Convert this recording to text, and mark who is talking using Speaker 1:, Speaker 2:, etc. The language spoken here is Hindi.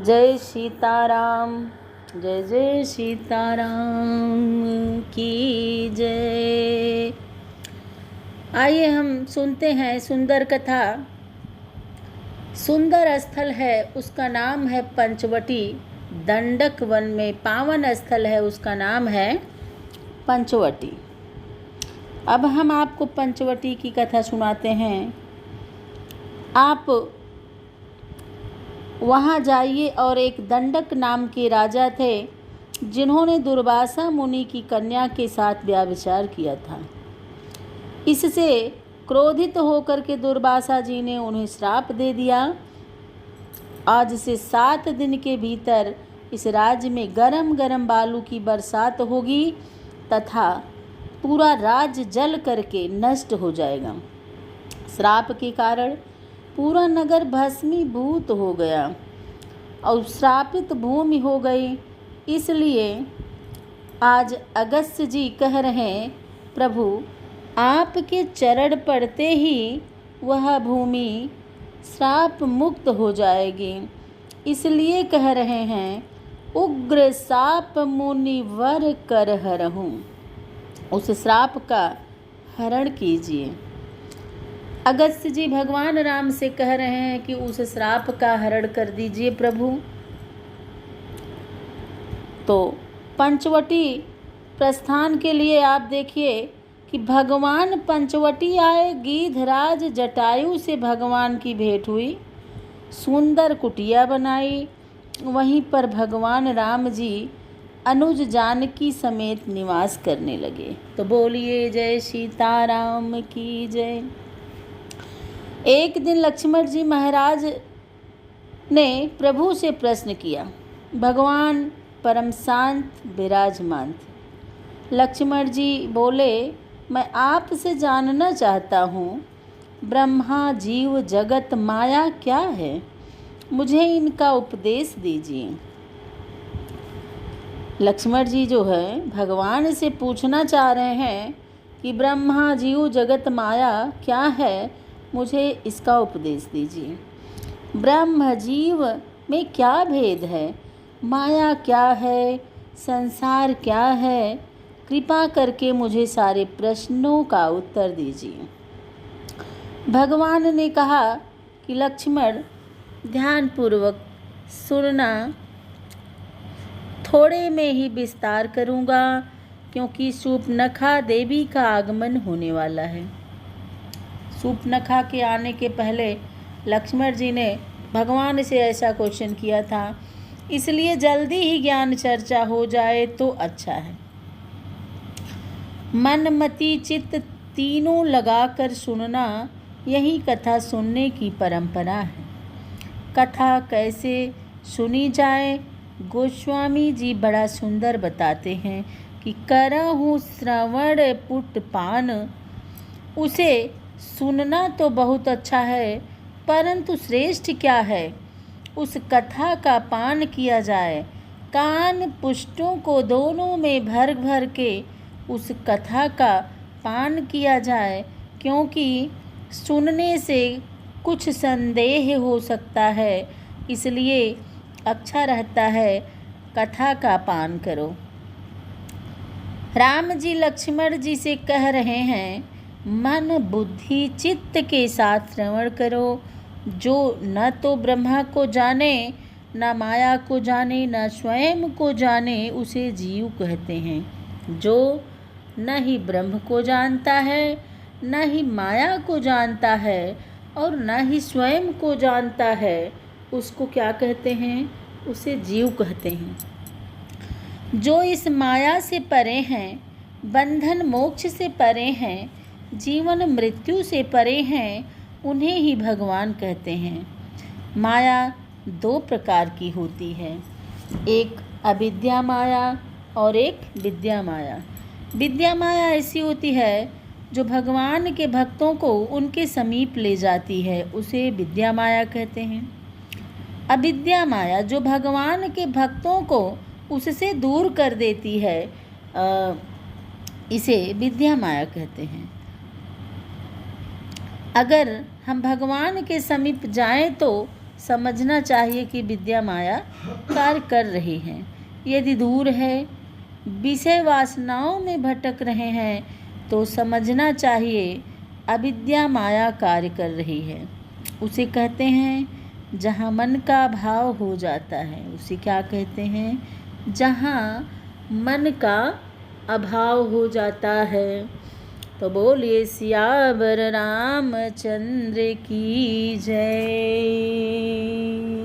Speaker 1: जय सीताराम। जय जय सीताराम की जय। आइए हम सुनते हैं सुंदर कथा। सुंदर स्थल है, उसका नाम है पंचवटी। दंडक वन में पावन स्थल है, उसका नाम है पंचवटी। अब हम आपको पंचवटी की कथा सुनाते हैं। आप वहाँ जाइए और एक दंडक नाम के राजा थे जिन्होंने दुर्वासा मुनि की कन्या के साथ व्यभिचार किया था। इससे क्रोधित होकर के दुर्वासा जी ने उन्हें श्राप दे दिया। आज से 7 दिन के भीतर इस राज्य में गरम गरम बालू की बरसात होगी तथा पूरा राज्य जल करके नष्ट हो जाएगा। श्राप के कारण पूरा नगर भस्मीभूत हो गया और श्रापित भूमि हो गई। इसलिए आज अगस्त्य जी कह रहे हैं, प्रभु आपके चरण पड़ते ही वह भूमि श्राप मुक्त हो जाएगी। इसलिए कह रहे हैं, उग्र शाप मुनिवर कर हरहूँ। उस श्राप का हरण कीजिए। अगस्त्य जी भगवान राम से कह रहे हैं कि उस श्राप का हरण कर दीजिए प्रभु। तो पंचवटी प्रस्थान के लिए आप देखिए कि भगवान पंचवटी आए। गीधराज जटायु से भगवान की भेंट हुई, सुंदर कुटिया बनाई। वहीं पर भगवान राम जी अनुज जानकी समेत निवास करने लगे। तो बोलिए जय सीताराम की जय। एक दिन लक्ष्मण जी महाराज ने प्रभु से प्रश्न किया। भगवान परम शांत विराजमान थे। लक्ष्मण जी बोले, मैं आपसे जानना चाहता हूँ, ब्रह्मा जीव जगत माया क्या है? मुझे इनका उपदेश दीजिए। लक्ष्मण जी जो है भगवान से पूछना चाह रहे हैं कि ब्रह्मा जीव जगत माया क्या है, मुझे इसका उपदेश दीजिए। ब्रह्म जीव में क्या भेद है? माया क्या है? संसार क्या है? कृपा करके मुझे सारे प्रश्नों का उत्तर दीजिए। भगवान ने कहा कि लक्ष्मण ध्यानपूर्वक सुनना, थोड़े में ही विस्तार करूँगा क्योंकि शूर्पणखा देवी का आगमन होने वाला है। शूर्पणखा के आने के पहले लक्ष्मण जी ने भगवान से ऐसा क्वेश्चन किया था, इसलिए जल्दी ही ज्ञान चर्चा हो जाए तो अच्छा है। मन मति चित्त तीनों लगाकर सुनना, यही कथा सुनने की परंपरा है। कथा कैसे सुनी जाए, गोस्वामी जी बड़ा सुंदर बताते हैं कि करहूँ श्रवण पुट पान। उसे सुनना तो बहुत अच्छा है, परंतु श्रेष्ठ क्या है? उस कथा का पान किया जाए। कान पुष्टों को दोनों में भर भर के उस कथा का पान किया जाए, क्योंकि सुनने से कुछ संदेह हो सकता है। इसलिए अच्छा रहता है कथा का पान करो। राम जी लक्ष्मण जी से कह रहे हैं, मन बुद्धि चित्त के साथ श्रवण करो। जो न तो ब्रह्मा को जाने, न माया को जाने, न स्वयं को जाने, उसे जीव कहते हैं। जो न ही ब्रह्म को जानता है, न ही माया को जानता है और न ही स्वयं को जानता है, उसको क्या कहते हैं? उसे जीव कहते हैं। जो इस माया से परे हैं, बंधन मोक्ष से परे हैं, जीवन मृत्यु से परे हैं, उन्हें ही भगवान कहते हैं। माया 2 प्रकार की होती है, एक अविद्या माया और एक विद्या माया। विद्या माया ऐसी होती है जो भगवान के भक्तों को उनके समीप ले जाती है, उसे विद्या माया कहते हैं। अविद्या माया जो भगवान के भक्तों को उससे दूर कर देती है, इसे विद्या माया कहते हैं। अगर हम भगवान के समीप जाएं तो समझना चाहिए कि विद्या माया कार्य कर रही है। यदि दूर है, विषय वासनाओं में भटक रहे हैं, तो समझना चाहिए अविद्या माया कार्य कर रही है। उसे कहते हैं जहाँ मन का भाव हो जाता है, उसे क्या कहते हैं? जहाँ मन का अभाव हो जाता है। तो बोलिए सियावर रामचंद्र की जय।